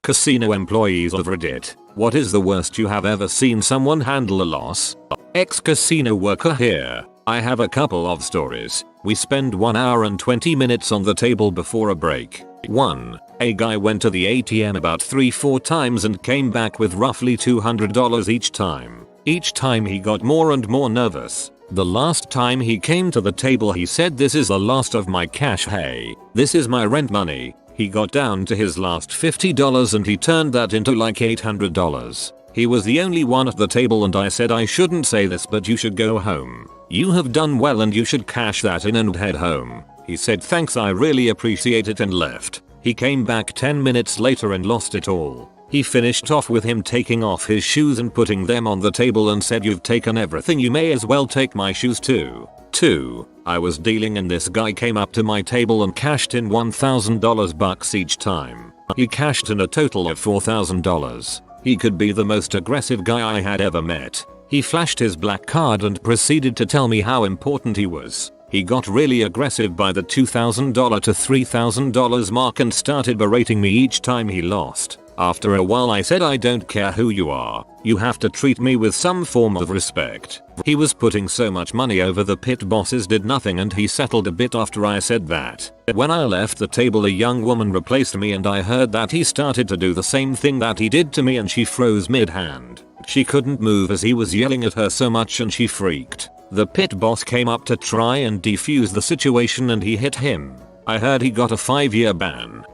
Casino employees of Reddit, what is the worst you have ever seen someone handle a loss? Ex-casino worker here. I have a couple of stories. We spend 1 hour and 20 minutes on the table before a break. 1. A guy went to the ATM about 3-4 times and came back with roughly $200 each time. Each time he got more and more nervous. The last time he came to the table he said, "This is the last of my cash, hey. This is my rent money." He got down to his last $50 and he turned that into like $800. He was the only one at the table and I said, "I shouldn't say this but you should go home. You have done well and you should cash that in and head home." He said, "Thanks, I really appreciate it," and left. He came back 10 minutes later and lost it all. He finished off with him taking off his shoes and putting them on the table and said, "You've taken everything, you may as well take my shoes too." 2. I was dealing and this guy came up to my table and cashed in $1,000 bucks each time. He cashed in a total of $4,000. He could be the most aggressive guy I had ever met. He flashed his black card and proceeded to tell me how important he was. He got really aggressive by the $2,000 to $3,000 mark and started berating me each time he lost. After a while I said, "I don't care who you are, you have to treat me with some form of respect." He was putting so much money over, the pit bosses did nothing and he settled a bit after I said that. When I left the table a young woman replaced me and I heard that he started to do the same thing that he did to me and she froze mid-hand. She couldn't move as he was yelling at her so much and she freaked. The pit boss came up to try and defuse the situation and he hit him. I heard he got a 5-year ban.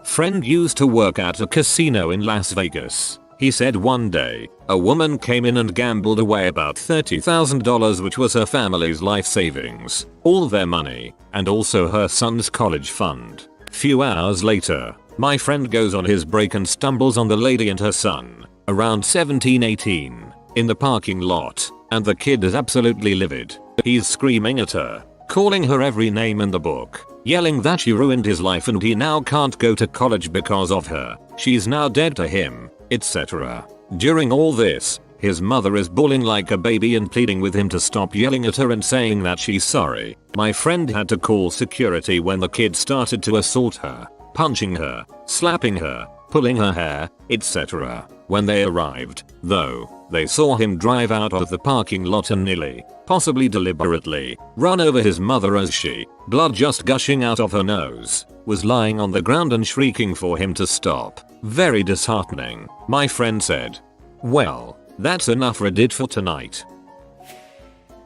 Friend used to work at a casino in Las Vegas. He said one day, a woman came in and gambled away about $30,000, which was her family's life savings, all their money, and also her son's college fund. Few hours later, my friend goes on his break and stumbles on the lady and her son, around 17-18, in the parking lot, and the kid is absolutely livid. He's screaming at her, calling her every name in the book, yelling that she ruined his life and he now can't go to college because of her. She's now dead to him, etc. During all this, his mother is bawling like a baby and pleading with him to stop yelling at her and saying that she's sorry. My friend had to call security when the kid started to assault her, punching her, slapping her, pulling her hair, etc. When they arrived, though, they saw him drive out of the parking lot and nearly, possibly deliberately, run over his mother as she, blood just gushing out of her nose, was lying on the ground and shrieking for him to stop. Very disheartening. My friend said, "Well, that's enough Reddit for tonight."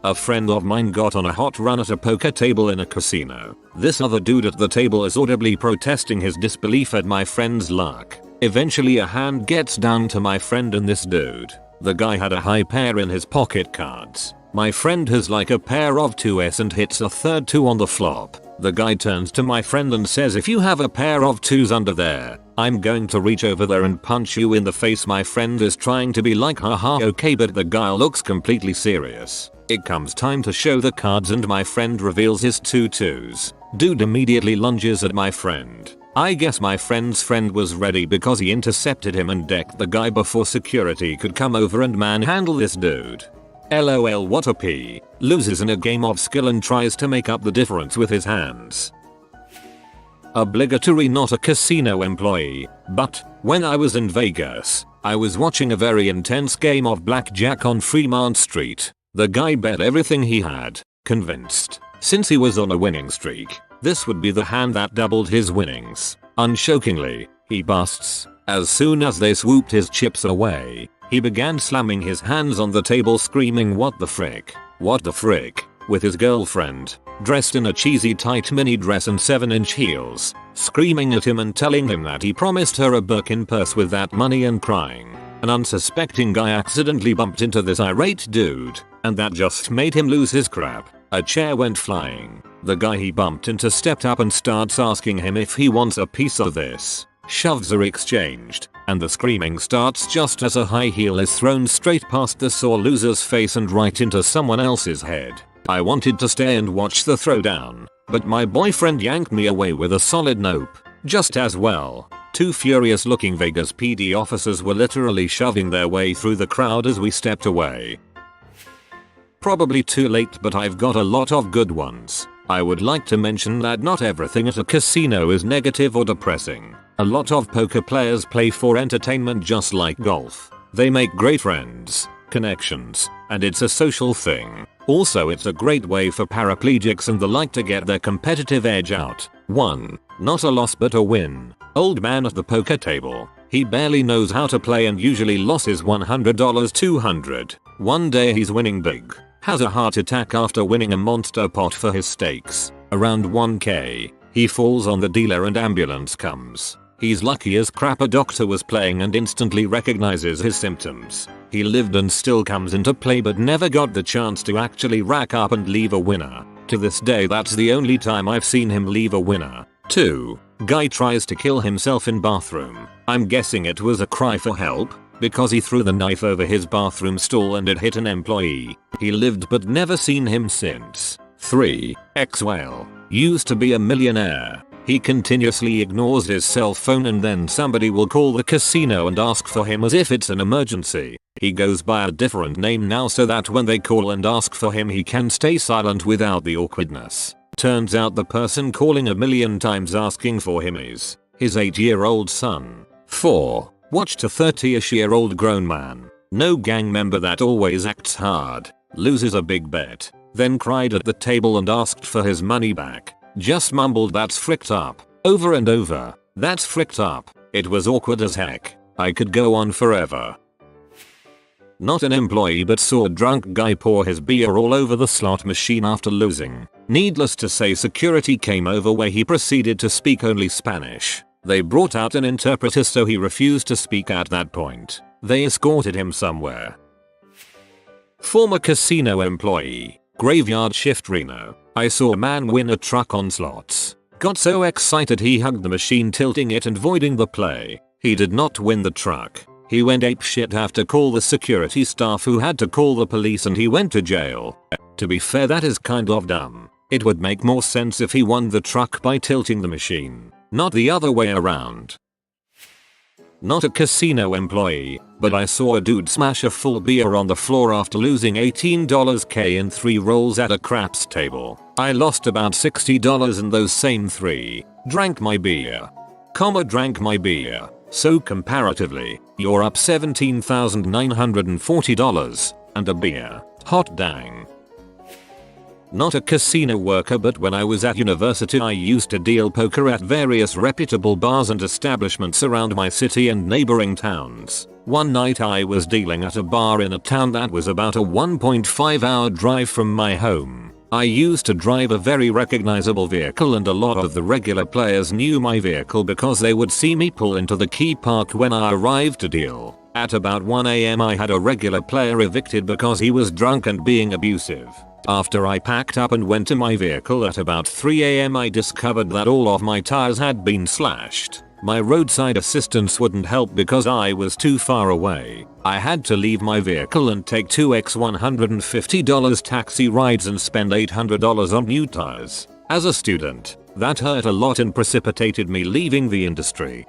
A friend of mine got on a hot run at a poker table in a casino. This other dude at the table is audibly protesting his disbelief at my friend's luck. Eventually a hand gets down to my friend and this dude. The guy had a high pair in his pocket cards. My friend has like a pair of 2s and hits a third 2 on the flop. The guy turns to my friend and says, "If you have a pair of 2s under there, I'm going to reach over there and punch you in the face." My friend is trying to be like, "Haha, okay," but the guy looks completely serious. It comes time to show the cards and my friend reveals his 2 2s. Dude immediately lunges at my friend. I guess my friend's friend was ready because he intercepted him and decked the guy before security could come over and manhandle this dude. LOL, what a P. Loses in a game of skill and tries to make up the difference with his hands. Obligatory, not a casino employee, but when I was in Vegas, I was watching a very intense game of blackjack on Fremont Street. The guy bet everything he had, convinced, since he was on a winning streak, this would be the hand that doubled his winnings. Unshockingly, he busts. As soon as they swooped his chips away, he began slamming his hands on the table screaming, "What the frick? What the frick?" with his girlfriend, dressed in a cheesy tight mini dress and 7-inch heels, screaming at him and telling him that he promised her a Birkin purse with that money and crying. An unsuspecting guy accidentally bumped into this irate dude, and that just made him lose his crap. A chair went flying. The guy he bumped into stepped up and starts asking him if he wants a piece of this. Shoves are exchanged, and the screaming starts just as a high heel is thrown straight past the sore loser's face and right into someone else's head. I wanted to stay and watch the throwdown, but my boyfriend yanked me away with a solid nope. Just as well, 2 furious looking Vegas PD officers were literally shoving their way through the crowd as we stepped away. Probably too late, but I've got a lot of good ones. I would like to mention that not everything at a casino is negative or depressing. A lot of poker players play for entertainment just like golf. They make great friends, connections, and it's a social thing. Also, it's a great way for paraplegics and the like to get their competitive edge out. 1. Not a loss but a win. Old man at the poker table. He barely knows how to play and usually losses $100 $200. One day he's winning big. Has a heart attack after winning a monster pot for his stakes. Around 1k. He falls on the dealer and ambulance comes. He's lucky as crap a doctor was playing and instantly recognizes his symptoms. He lived and still comes into play but never got the chance to actually rack up and leave a winner. To this day that's the only time I've seen him leave a winner. 2. Guy tries to kill himself in bathroom. I'm guessing it was a cry for help, because he threw the knife over his bathroom stall and it hit an employee. He lived but never seen him since. 3. Ex-whale. Used to be a millionaire. He continuously ignores his cell phone and then somebody will call the casino and ask for him as if it's an emergency. He goes by a different name now so that when they call and ask for him he can stay silent without the awkwardness. Turns out the person calling a million times asking for him is his 8-year-old son. 4. Watched a 30-ish-year-old grown man, no gang member that always acts hard, loses a big bet, then cried at the table and asked for his money back. Just mumbled "that's fricked up" over and over. That's fricked up. It was awkward as heck. I could go on forever. Not an employee but saw a drunk guy pour his beer all over the slot machine after losing. Needless to say security came over where he proceeded to speak only Spanish. They brought out an interpreter so he refused to speak at that point. They escorted him somewhere. Former casino employee. Graveyard shift Reno. I saw a man win a truck on slots. Got so excited he hugged the machine tilting it and voiding the play. He did not win the truck. He went apeshit after call the security staff who had to call the police and he went to jail. To be fair that is kind of dumb. It would make more sense if he won the truck by tilting the machine, not the other way around. Not a casino employee, but I saw a dude smash a full beer on the floor after losing $18k in 3 rolls at a craps table. I lost about $60 in those same 3. Drank my beer. Drank my beer. So comparatively, you're up $17,940 and a beer. Hot dang. Not a casino worker but when I was at university I used to deal poker at various reputable bars and establishments around my city and neighboring towns. One night I was dealing at a bar in a town that was about a 1.5-hour drive from my home. I used to drive a very recognizable vehicle and a lot of the regular players knew my vehicle because they would see me pull into the key park when I arrived to deal. At about 1 AM I had a regular player evicted because he was drunk and being abusive. After I packed up and went to my vehicle at about 3 AM I discovered that all of my tires had been slashed. My roadside assistance wouldn't help because I was too far away. I had to leave my vehicle and take 2x $150 taxi rides and spend $800 on new tires. As a student, that hurt a lot and precipitated me leaving the industry.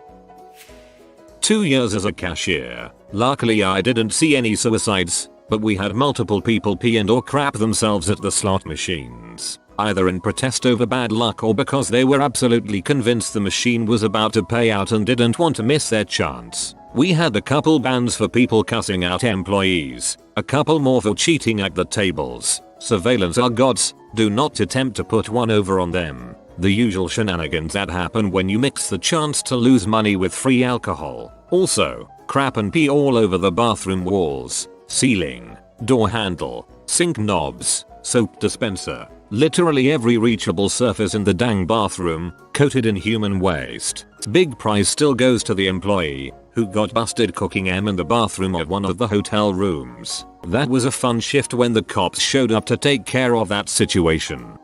2 years as a cashier. Luckily I didn't see any suicides, but we had multiple people pee and or crap themselves at the slot machines. Either in protest over bad luck or because they were absolutely convinced the machine was about to pay out and didn't want to miss their chance. We had a couple bans for people cussing out employees, a couple more for cheating at the tables. Surveillance are gods, do not attempt to put one over on them. The usual shenanigans that happen when you mix the chance to lose money with free alcohol. Also, crap and pee all over the bathroom walls, ceiling, door handle, sink knobs, soap dispenser. Literally every reachable surface in the dang bathroom, coated in human waste. Big prize still goes to the employee, who got busted cooking in the bathroom of one of the hotel rooms. That was a fun shift when the cops showed up to take care of that situation.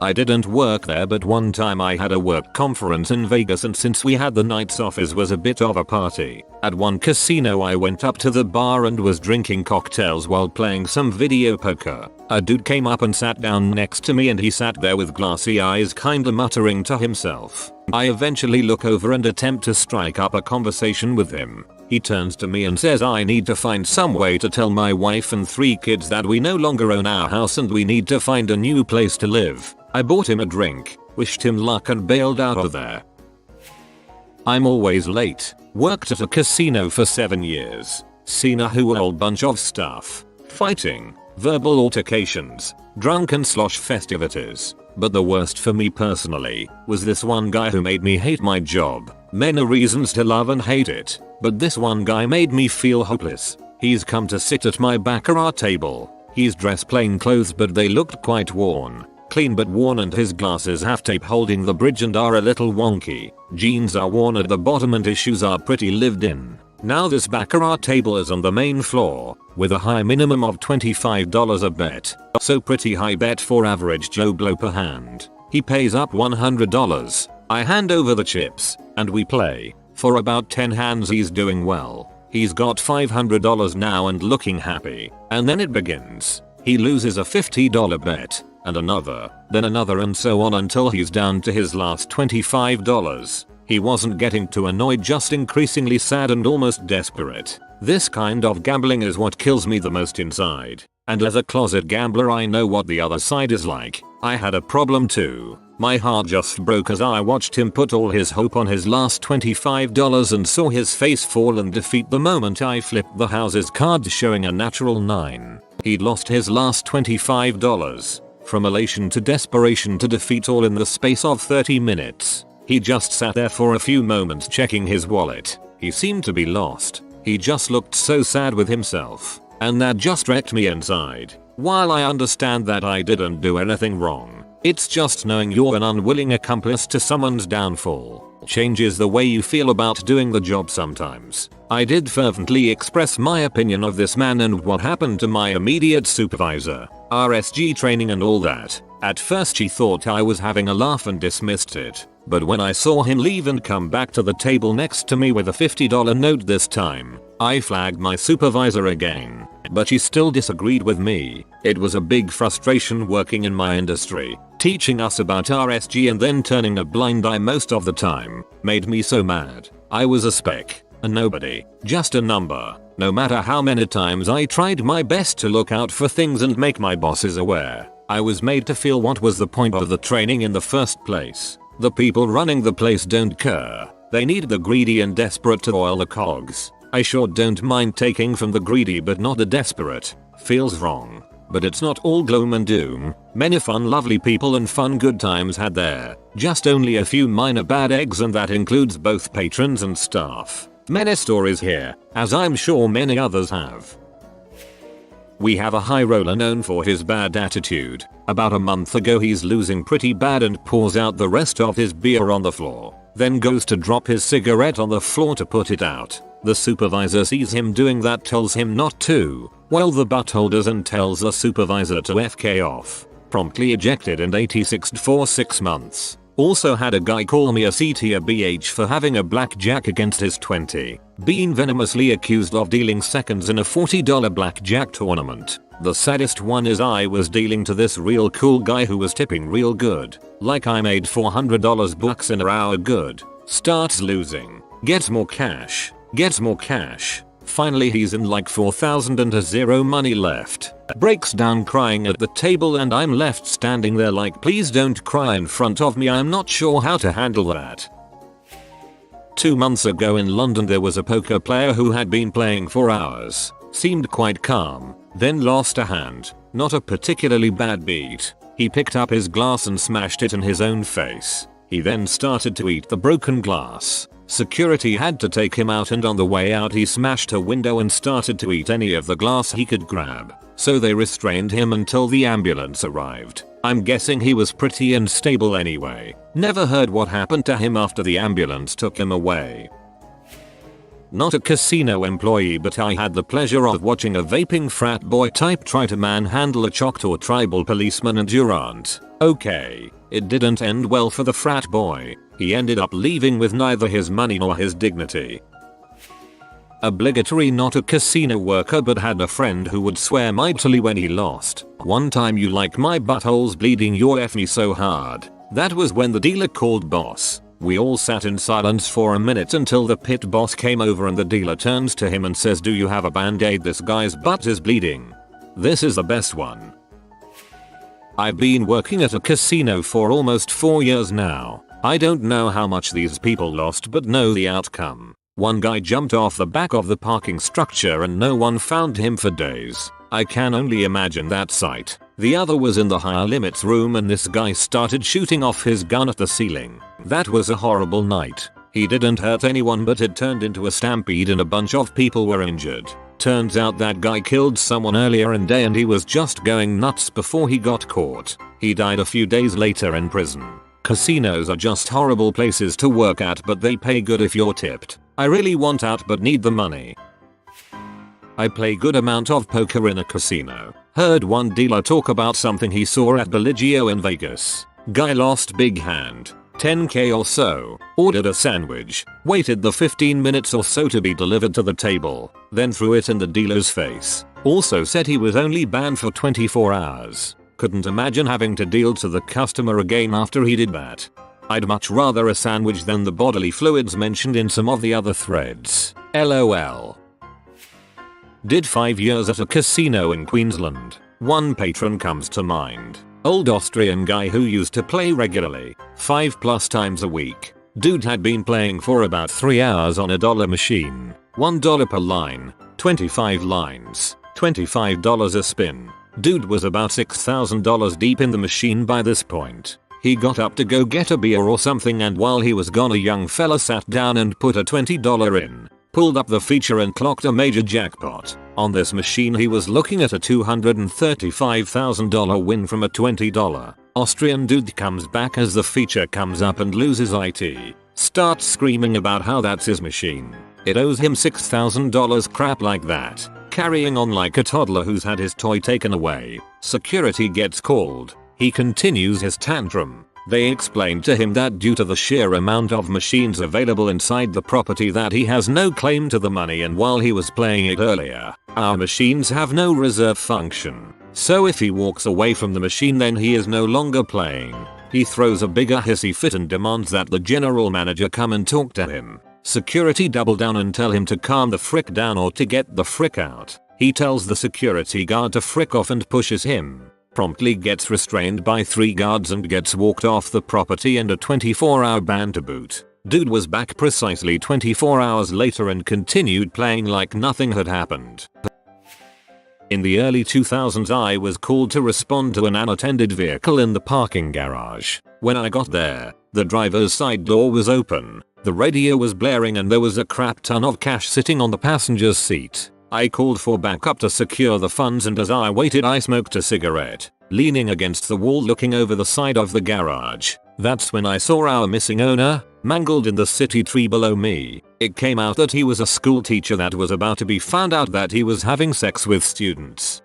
I didn't work there but one time I had a work conference in Vegas and since we had the nights off it was a bit of a party. At one casino I went up to the bar and was drinking cocktails while playing some video poker. A dude came up and sat down next to me and he sat there with glassy eyes kinda muttering to himself. I eventually look over and attempt to strike up a conversation with him. He turns to me and says I need to find some way to tell my wife and 3 kids that we no longer own our house and we need to find a new place to live. I bought him a drink, wished him luck and bailed out of there. I'm always late. Worked at a casino for 7 years. Seen a whole bunch of stuff. Fighting, verbal altercations, drunken slosh festivities. But the worst for me personally was this one guy who made me hate my job. Many reasons to love and hate it, but this one guy made me feel hopeless. He's come to sit at my baccarat table. He's dressed plain clothes but they looked quite worn. Clean but worn, and his glasses have tape holding the bridge and are a little wonky. Jeans are worn at the bottom and his shoes are pretty lived in. Now this baccarat table is on the main floor, with a high minimum of $25 a bet. So pretty high bet for average Joe Blow per hand. He pays up $100. I hand over the chips, and we play. For about 10 hands he's doing well. He's got $500 now and looking happy. And then it begins. He loses a $50 bet, and another, then another, and so on until he's down to his last $25. He wasn't getting too annoyed, just increasingly sad and almost desperate. This kind of gambling is what kills me the most inside. And as a closet gambler I know what the other side is like. I had a problem too. My heart just broke as I watched him put all his hope on his last $25 and saw his face fall in defeat the moment I flipped the house's card showing a natural 9. He'd lost his last $25. From elation to desperation to defeat, all in the space of 30 minutes. He just sat there for a few moments checking his wallet. He seemed to be lost. He just looked so sad with himself. And that just wrecked me inside. While I understand that I didn't do anything wrong, it's just knowing you're an unwilling accomplice to someone's downfall changes the way you feel about doing the job sometimes. I did fervently express my opinion of this man and what happened to my immediate supervisor, RSG training and all that. At first she thought I was having a laugh and dismissed it. But when I saw him leave and come back to the table next to me with a $50 note this time, I flagged my supervisor again. But she still disagreed with me. It was a big frustration working in my industry. Teaching us about RSG and then turning a blind eye most of the time made me so mad. I was a speck, a nobody, just a number. No matter how many times I tried my best to look out for things and make my bosses aware, I was made to feel what was the point of the training in the first place. The people running the place don't care. They need the greedy and desperate to oil the cogs. I sure don't mind taking from the greedy but not the desperate. Feels wrong. But it's not all gloom and doom. Many fun lovely people and fun good times had there. Just only a few minor bad eggs, and that includes both patrons and staff. Many stories here, as I'm sure many others have. We have a high roller known for his bad attitude. About a month ago he's losing pretty bad and pours out the rest of his beer on the floor. Then goes to drop his cigarette on the floor to put it out. The supervisor sees him doing that, tells him not to. Well, the butthole does and tells the supervisor to FK off. Promptly ejected and 86'd for 6 months. Also had a guy call me a C tier BH for having a blackjack against his 20. Been venomously accused of dealing seconds in a $40 blackjack tournament. The saddest one is I was dealing to this real cool guy who was tipping real good. Like I made $400 bucks in an hour good. Starts losing. Gets more cash. Gets more cash. Finally he's in like 4,000 and has zero money left. Breaks down crying at the table and I'm left standing there like, please don't cry in front of me, I'm not sure how to handle that. 2 months ago in London there was a poker player who had been playing for hours. Seemed quite calm, then lost a hand. Not a particularly bad beat. He picked up his glass and smashed it in his own face. He then started to eat the broken glass. Security had to take him out, and on the way out he smashed a window and started to eat any of the glass he could grab. So they restrained him until the ambulance arrived. I'm guessing he was pretty unstable anyway. Never heard what happened to him after the ambulance took him away. Not a casino employee, but I had the pleasure of watching a vaping frat boy type try to manhandle a Choctaw tribal policeman and Durant. Okay, it didn't end well for the frat boy. He ended up leaving with neither his money nor his dignity. Obligatory not a casino worker, but had a friend who would swear mightily when he lost. One time, you like my butthole's bleeding, you're F me so hard. That was when the dealer called boss. We all sat in silence for a minute until the pit boss came over and the dealer turns to him and says, do you have a band-aid, this guy's butt is bleeding. This is the best one. I've been working at a casino for almost 4 years now. I don't know how much these people lost but know the outcome. One guy jumped off the back of the parking structure and no one found him for days. I can only imagine that sight. The other was in the higher limits room and this guy started shooting off his gun at the ceiling. That was a horrible night. He didn't hurt anyone but it turned into a stampede and a bunch of people were injured. Turns out that guy killed someone earlier in the day and he was just going nuts before he got caught. He died a few days later in prison. Casinos are just horrible places to work at but they pay good if you're tipped. I really want out but need the money. I play good amount of poker in a casino. Heard one dealer talk about something he saw at Bellagio in Vegas. Guy lost big hand. 10k or so. Ordered a sandwich. Waited the 15 minutes or so to be delivered to the table. Then threw it in the dealer's face. Also said he was only banned for 24 hours. Couldn't imagine having to deal to the customer again after he did that. I'd much rather a sandwich than the bodily fluids mentioned in some of the other threads. LOL. Did 5 years at a casino in Queensland. One patron comes to mind. Old Austrian guy who used to play regularly, 5+ times a week. Dude had been playing for about 3 hours on a dollar machine. $1 per line, 25 lines, $25 a spin. Dude was about $6,000 deep in the machine by this point. He got up to go get a beer or something and while he was gone a young fella sat down and put a $20 in. Pulled up the feature and clocked a major jackpot. On this machine he was looking at a $235,000 win from a $20. Austrian dude comes back as the feature comes up and loses IT. Starts screaming about how that's his machine. It owes him $6,000 crap like that. Carrying on like a toddler who's had his toy taken away. Security gets called. He continues his tantrum. They explained to him that due to the sheer amount of machines available inside the property that he has no claim to the money and while he was playing it earlier, our machines have no reserve function. So if he walks away from the machine then he is no longer playing. He throws a bigger hissy fit and demands that the general manager come and talk to him. Security double down and tell him to calm the frick down or to get the frick out. He tells the security guard to frick off and pushes him. Promptly gets restrained by 3 guards and gets walked off the property and a 24-hour ban to boot. Dude was back precisely 24 hours later and continued playing like nothing had happened. In the early 2000s I was called to respond to an unattended vehicle in the parking garage. When I got there, the driver's side door was open, the radio was blaring and there was a crap ton of cash sitting on the passenger's seat. I called for backup to secure the funds and as I waited I smoked a cigarette, leaning against the wall looking over the side of the garage. That's when I saw our missing owner, mangled in the city tree below me. It came out that he was a school teacher that was about to be found out that he was having sex with students.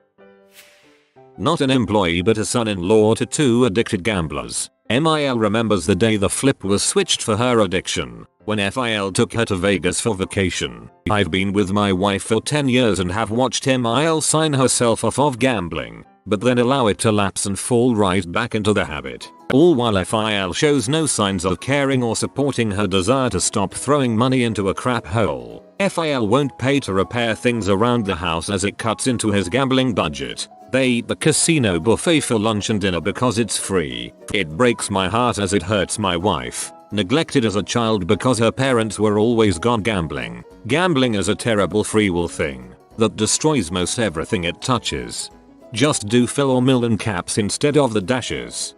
Not an employee but a son-in-law to 2 addicted gamblers. MIL remembers the day the flip was switched for her addiction, when FIL took her to Vegas for vacation. I've been with my wife for 10 years and have watched MIL sign herself off of gambling, but then allow it to lapse and fall right back into the habit. All while FIL shows no signs of caring or supporting her desire to stop throwing money into a crap hole. FIL won't pay to repair things around the house as it cuts into his gambling budget. They eat the casino buffet for lunch and dinner because it's free. It breaks my heart as it hurts my wife. Neglected as a child because her parents were always gone gambling. Gambling is a terrible free will thing that destroys most everything it touches. Just do fill or million caps instead of the dashes.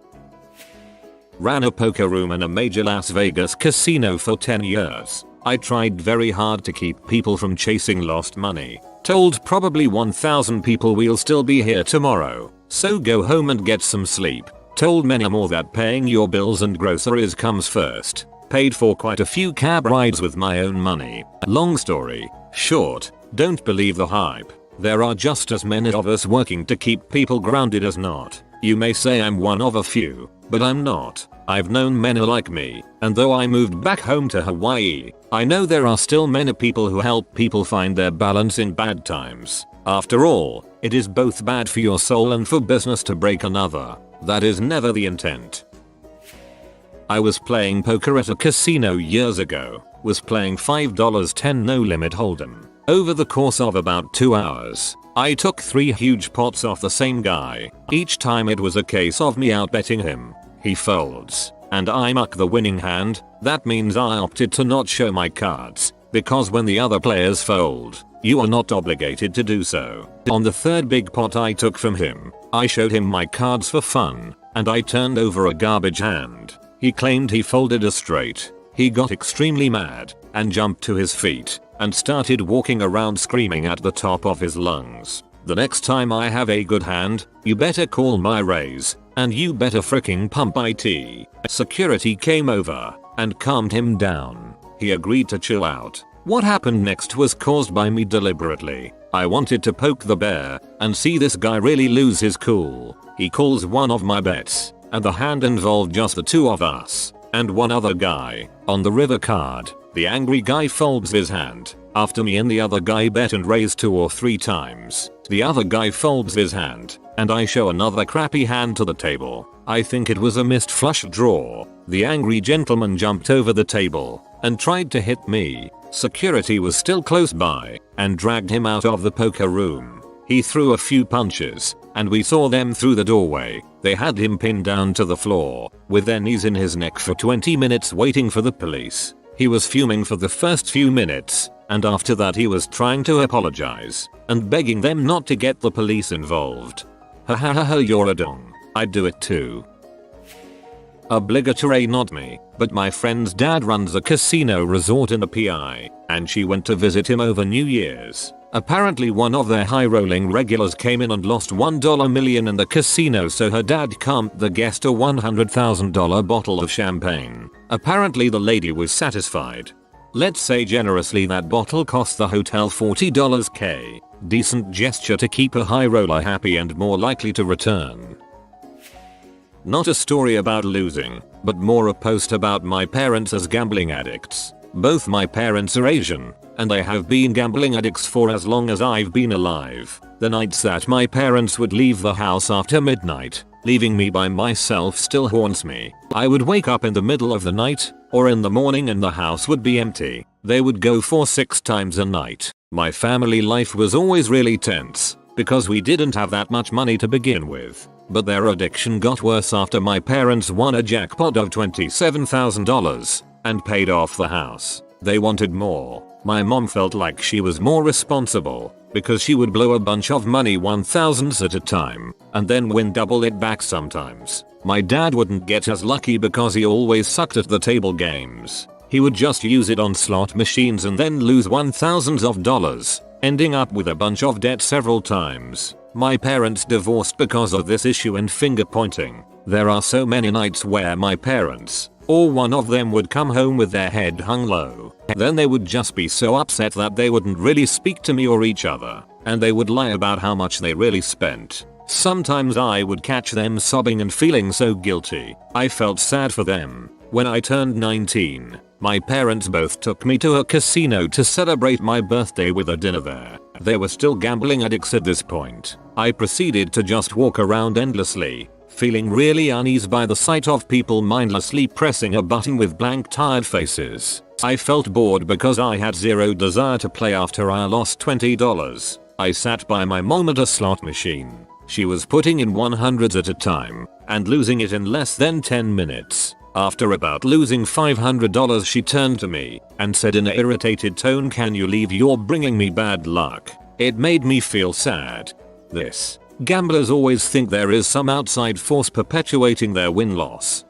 Ran a poker room in a major Las Vegas casino for 10 years. I tried very hard to keep people from chasing lost money. Told probably 1,000 people we'll still be here tomorrow, so go home and get some sleep. Told many more that paying your bills and groceries comes first. Paid for quite a few cab rides with my own money. Long story short, don't believe the hype. There are just as many of us working to keep people grounded as not. You may say I'm one of a few, but I'm not. I've known many like me, and though I moved back home to Hawaii, I know there are still many people who help people find their balance in bad times. After all, it is both bad for your soul and for business to break another. That is never the intent. I was playing poker at a casino years ago. Was playing $5.10 no limit hold'em. Over the course of about 2 hours, I took 3 huge pots off the same guy. Each time it was a case of me outbetting him. He folds. and I muck the winning hand. That means I opted to not show my cards, because when the other players fold, you are not obligated to do so. On the third big pot I took from him, I showed him my cards for fun, and I turned over a garbage hand. He claimed he folded a straight. He got extremely mad, and jumped to his feet, and started walking around screaming at the top of his lungs. The next time I have a good hand, you better call my raise, and you better fricking pump IT. Security came over, and calmed him down. He agreed to chill out. What happened next was caused by me deliberately. I wanted to poke the bear, and see this guy really lose his cool. He calls one of my bets, and the hand involved just the two of us, and one other guy. On the river card, the angry guy folds his hand, after me and the other guy bet and raise 2 or 3 times. The other guy folds his hand, and I show another crappy hand to the table. I think it was a missed flush draw. The angry gentleman jumped over the table, and tried to hit me. Security was still close by, and dragged him out of the poker room. He threw a few punches, and we saw them through the doorway. They had him pinned down to the floor, with their knees in his neck for 20 minutes waiting for the police. He was fuming for the first few minutes, and after that he was trying to apologize, and begging them not to get the police involved. Ha ha ha ha, you're a dong. I'd do it too. Obligatory, not me, but my friend's dad runs a casino resort in a PI, and she went to visit him over New Year's. Apparently one of their high-rolling regulars came in and lost $1 million in the casino, so her dad comped the guest a $100,000 bottle of champagne. Apparently the lady was satisfied. Let's say generously that bottle cost the hotel $40K. Decent gesture to keep a high roller happy and more likely to return. Not a story about losing, but more a post about my parents as gambling addicts. Both my parents are Asian, and they have been gambling addicts for as long as I've been alive. The nights that my parents would leave the house after midnight, leaving me by myself, still haunts me. I would wake up in the middle of the night, or in the morning, and the house would be empty. They would go 4-6 times a night. My family life was always really tense, because we didn't have that much money to begin with. But their addiction got worse after my parents won a jackpot of $27,000 and paid off the house. They wanted more. My mom felt like she was more responsible because she would blow a bunch of money 1000s at a time and then win double it back sometimes. My dad wouldn't get as lucky because he always sucked at the table games. He would just use it on slot machines and then lose 1000s of dollars, ending up with a bunch of debt several times. My parents divorced because of this issue and finger pointing. There are so many nights where my parents, or one of them, would come home with their head hung low. Then they would just be so upset that they wouldn't really speak to me or each other, and they would lie about how much they really spent. Sometimes I would catch them sobbing and feeling so guilty. I felt sad for them. When I turned 19, my parents both took me to a casino to celebrate my birthday with a dinner there. They were still gambling addicts at this point. I proceeded to just walk around endlessly, feeling really uneasy by the sight of people mindlessly pressing a button with blank tired faces. I felt bored because I had zero desire to play after I lost $20. I sat by my mom at a slot machine. She was putting in 100s at a time and losing it in less than 10 minutes. After about losing $500, she turned to me and said in an irritated tone, "Can you leave? You're bringing me bad luck." It made me feel sad. Gamblers always think there is some outside force perpetuating their win-loss.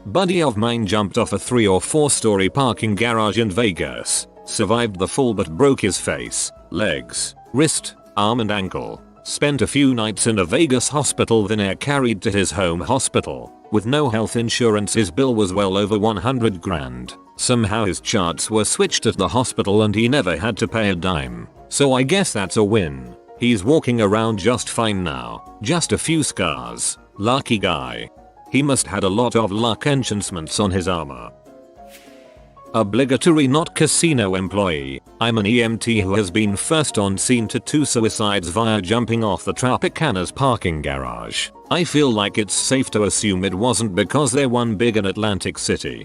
Buddy of mine jumped off a 3 or 4 story parking garage in Vegas, survived the fall but broke his face, legs, wrist, arm and ankle. Spent a few nights in a Vegas hospital, then air carried to his home hospital. With no health insurance, his bill was well over 100 grand. Somehow his charts were switched at the hospital and he never had to pay a dime. So I guess that's a win. He's walking around just fine now. Just a few scars. Lucky guy. He must had a lot of luck enchantments on his armor. Obligatory, not casino employee. I'm an EMT who has been first on scene to 2 suicides via jumping off the Tropicana's parking garage. I feel like it's safe to assume it wasn't because they're one big in Atlantic City.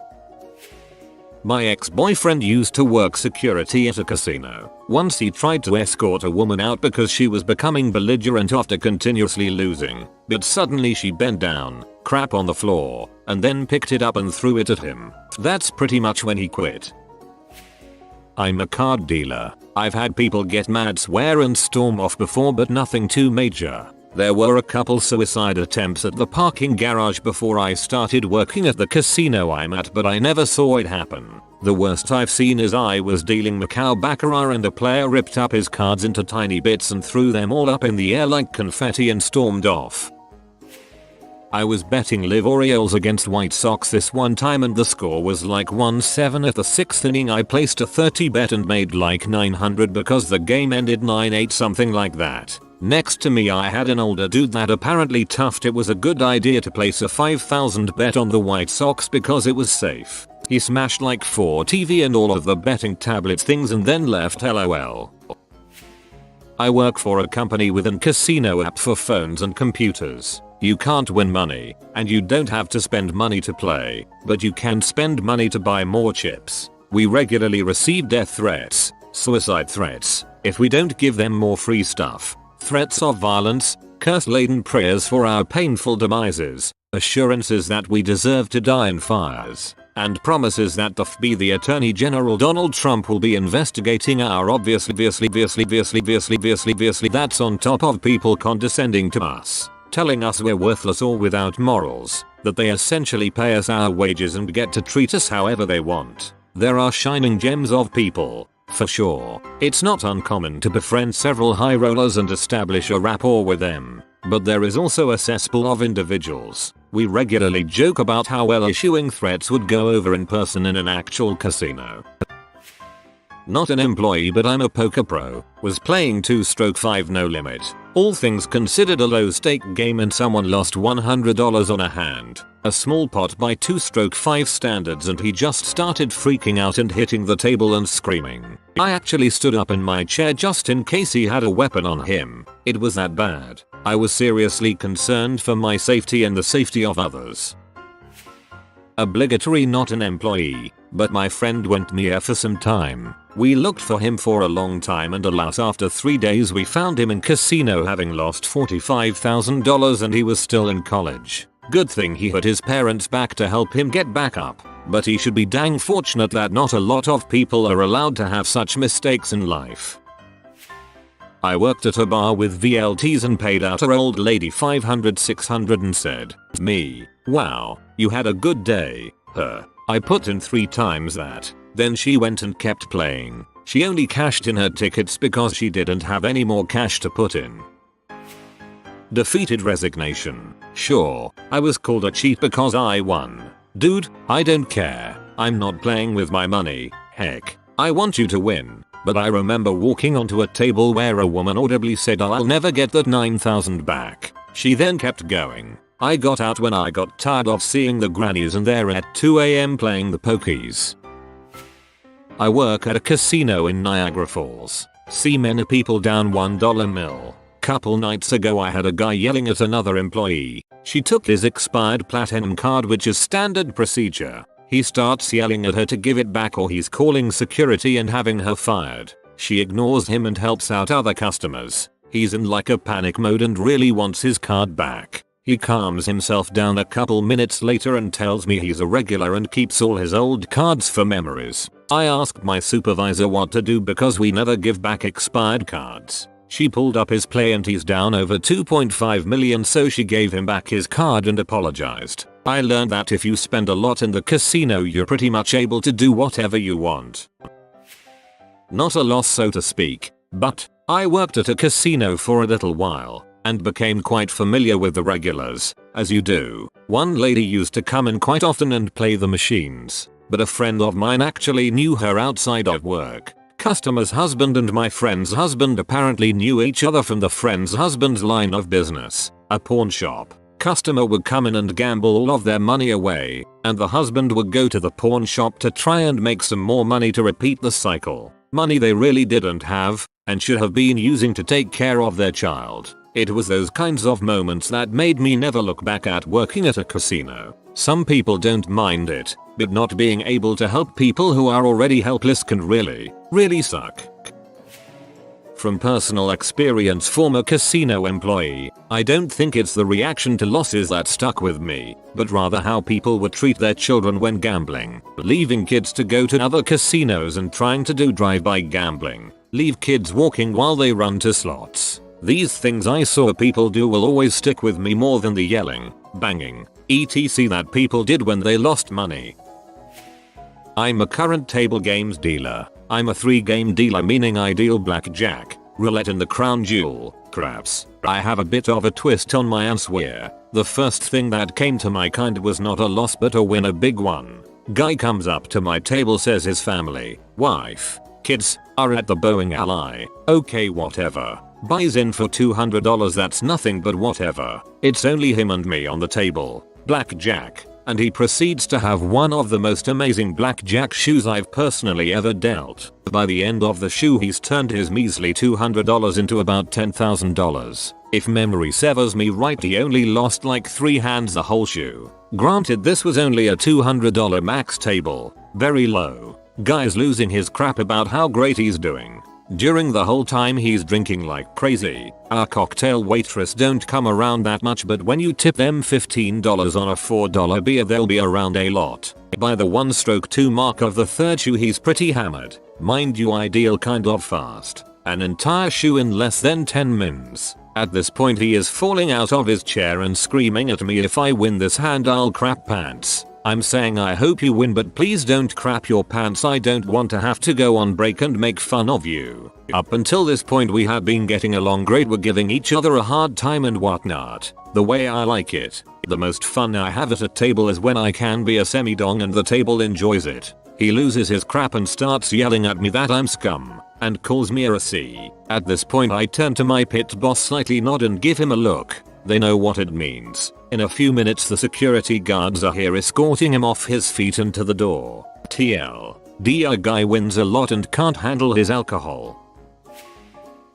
My ex-boyfriend used to work security at a casino. Once he tried to escort a woman out because she was becoming belligerent after continuously losing, but suddenly she bent down crap on the floor, and then picked it up and threw it at him. That's pretty much when he quit. I'm a card dealer. I've had people get mad, swear and storm off before, but nothing too major. There were a couple suicide attempts at the parking garage before I started working at the casino I'm at, but I never saw it happen. The worst I've seen is I was dealing Macau Baccarat and a player ripped up his cards into tiny bits and threw them all up in the air like confetti and stormed off. I was betting live Orioles against White Sox this one time and the score was like 1-7 at the 6th inning. I placed a 30 bet and made like 900 because the game ended 9-8, something like that. Next to me I had an older dude that apparently toughed it was a good idea to place a 5,000 bet on the White Sox because it was safe. He smashed like 4 TV and all of the betting tablets things and then left, lol. I work for a company with an casino app for phones and computers. You can't win money, and you don't have to spend money to play, but you can spend money to buy more chips. We regularly receive death threats, suicide threats, if we don't give them more free stuff, threats of violence, curse-laden prayers for our painful demises, assurances that we deserve to die in fires, and promises that the Attorney General Donald Trump will be investigating our obviously that's on top of people condescending to us, telling us we're worthless or without morals, that they essentially pay us our wages and get to treat us however they want. There are shining gems of people, for sure. It's not uncommon to befriend several high rollers and establish a rapport with them, but there is also a cesspool of individuals. We regularly joke about how well issuing threats would go over in person in an actual casino. Not an employee, but I'm a poker pro. Was playing 2-5 no limit. All things considered a low stake game and someone lost $100 on a hand. A small pot by 2-5 standards and he just started freaking out and hitting the table and screaming. I actually stood up in my chair just in case he had a weapon on him. It was that bad. I was seriously concerned for my safety and the safety of others. Obligatory, not an employee, but my friend went near for some time. We looked for him for a long time and alas after 3 days we found him in casino having lost $45,000 and he was still in college. Good thing he had his parents back to help him get back up, but he should be dang fortunate that not a lot of people are allowed to have such mistakes in life. I worked at a bar with VLTs and paid out a old lady $500-600 and said, "Me, wow, you had a good day." Her. I put in 3 times that. Then she went and kept playing. She only cashed in her tickets because she didn't have any more cash to put in. Defeated resignation. Sure, I was called a cheat because I won. Dude, I don't care. I'm not playing with my money. Heck, I want you to win. But I remember walking onto a table where a woman audibly said, "I'll never get that 9,000 back." She then kept going. I got out when I got tired of seeing the grannies and they're at 2 AM playing the pokies. I work at a casino in Niagara Falls. See many people down $1 bill. Couple nights ago I had a guy yelling at another employee. She took his expired platinum card, which is standard procedure. He starts yelling at her to give it back or he's calling security and having her fired. She ignores him and helps out other customers. He's in like a panic mode and really wants his card back. He calms himself down a couple minutes later and tells me he's a regular and keeps all his old cards for memories. I asked my supervisor what to do because we never give back expired cards. She pulled up his play and he's down over 2.5 million, so she gave him back his card and apologized. I learned that if you spend a lot in the casino you're pretty much able to do whatever you want. Not a loss so to speak, but I worked at a casino for a little while and became quite familiar with the regulars, as you do. One lady used to come in quite often and play the machines, but a friend of mine actually knew her outside of work. Customer's husband and my friend's husband apparently knew each other from the friend's husband's line of business, a pawn shop. Customer would come in and gamble all of their money away, and the husband would go to the pawn shop to try and make some more money to repeat the cycle. Money they really didn't have, and should have been using to take care of their child. It was those kinds of moments that made me never look back at working at a casino. Some people don't mind it, but not being able to help people who are already helpless can really suck. From personal experience, former casino employee, I don't think it's the reaction to losses that stuck with me, but rather how people would treat their children when gambling. Leaving kids to go to other casinos and trying to do drive-by gambling. Leave kids walking while they run to slots. These things I saw people do will always stick with me more than the yelling, banging, etc. that people did when they lost money. I'm a current table games dealer. I'm a 3-game dealer, meaning I deal blackjack, roulette and the crown jewel, craps. I have a bit of a twist on my answer. The first thing that came to my kind was not a loss but a win, a big one. Guy comes up to my table, says his family, wife, kids, are at the bowling alley. Okay, whatever. Buys in for $200, that's nothing but whatever. It's only him and me on the table. Blackjack. And he proceeds to have one of the most amazing blackjack shoes I've personally ever dealt. By the end of the shoe he's turned his measly $200 into about $10,000. If memory serves me right, he only lost like 3 hands the whole shoe. Granted, this was only a $200 max table. Very low. Guy's losing his crap about how great he's doing. During the whole time he's drinking like crazy. Our cocktail waitress don't come around that much, but when you tip them $15 on a $4 beer they'll be around a lot. By the 1/2 mark of the third shoe he's pretty hammered. Mind you, I deal kind of fast. An entire shoe in less than 10 mins. At this point he is falling out of his chair and screaming at me, if I win this hand I'll crap pants. I'm saying I hope you win, but please don't crap your pants. I don't want to have to go on break and make fun of you. Up until this point we had been getting along great, we're giving each other a hard time and whatnot. The way I like it. The most fun I have at a table is when I can be a semi-dong and the table enjoys it. He loses his crap and starts yelling at me that I'm scum, and calls me a C. At this point I turn to my pit boss, slightly nod and give him a look. They know what it means. In a few minutes the security guards are here escorting him off his feet and to the door. TLD, a guy wins a lot and can't handle his alcohol.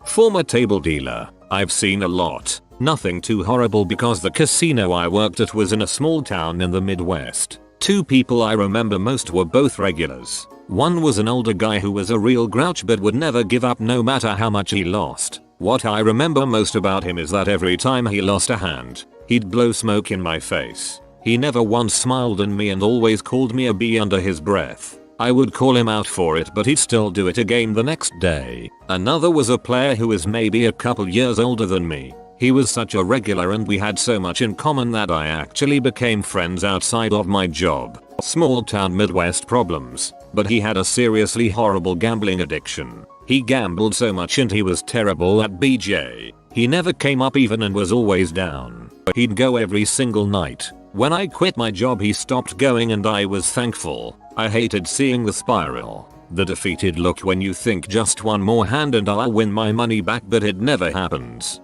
Former table dealer. I've seen a lot. Nothing too horrible because the casino I worked at was in a small town in the Midwest. 2 people I remember most were both regulars. One was an older guy who was a real grouch but would never give up no matter how much he lost. What I remember most about him is that every time he lost a hand, he'd blow smoke in my face. He never once smiled at me and always called me a B under his breath. I would call him out for it, but he'd still do it again the next day. Another was a player who was maybe a couple years older than me. He was such a regular and we had so much in common that I actually became friends outside of my job. Small town Midwest problems, but he had a seriously horrible gambling addiction. He gambled so much and he was terrible at BJ. He never came up even and was always down. He'd go every single night. When I quit my job he stopped going and I was thankful. I hated seeing the spiral. The defeated look when you think just one more hand and I'll win my money back, but it never happens.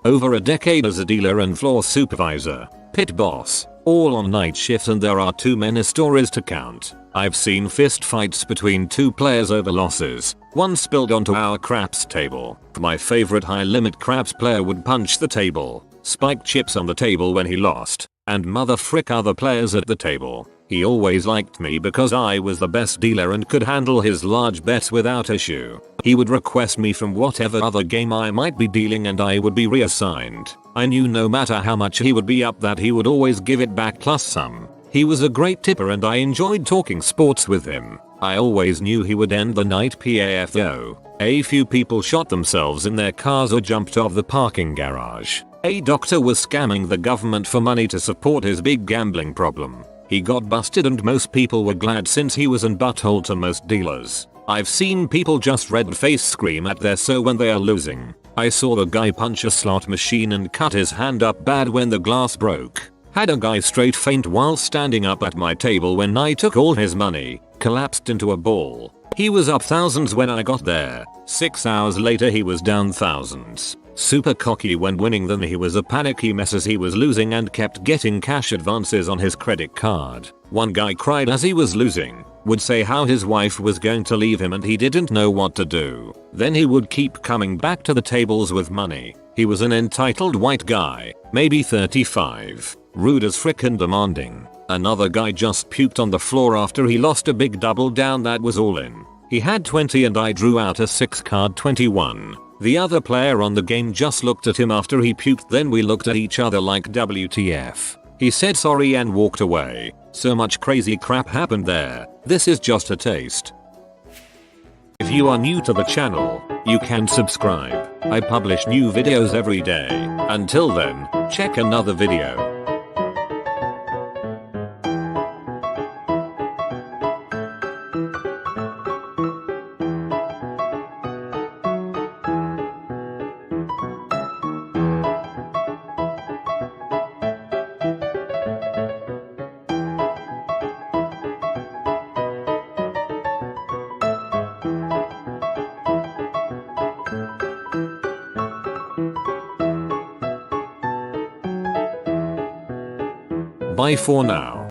Over a decade as a dealer and floor supervisor, pit boss, all on night shift, and there are too many stories to count. I've seen fist fights between 2 players over losses. One spilled onto our craps table. My favorite high limit craps player would punch the table, spike chips on the table when he lost, and mother frick other players at the table. He always liked me because I was the best dealer and could handle his large bets without issue. He would request me from whatever other game I might be dealing and I would be reassigned. I knew no matter how much he would be up that he would always give it back plus some. He was a great tipper and I enjoyed talking sports with him. I always knew he would end the night PAF though. A few people shot themselves in their cars or jumped off the parking garage. A doctor was scamming the government for money to support his big gambling problem. He got busted and most people were glad since he was in butthole to most dealers. I've seen people just red face scream at their so when they are losing. I saw the guy punch a slot machine and cut his hand up bad when the glass broke. Had a guy straight faint while standing up at my table when I took all his money, collapsed into a ball. He was up thousands when I got there. 6 hours later he was down thousands. Super cocky when winning, then he was a panicky mess as he was losing and kept getting cash advances on his credit card. One guy cried as he was losing, would say how his wife was going to leave him and he didn't know what to do. Then he would keep coming back to the tables with money. He was an entitled white guy, maybe 35, rude as frick and demanding. Another guy just puked on the floor after he lost a big double down that was all in. He had 20 and I drew out a 6 card 21. The other player on the game just looked at him after he puked, then we looked at each other like WTF. He said sorry and walked away. So much crazy crap happened there. This is just a taste. If you are new to the channel, you can subscribe. I publish new videos every day. Until then, check another video. Bye for now.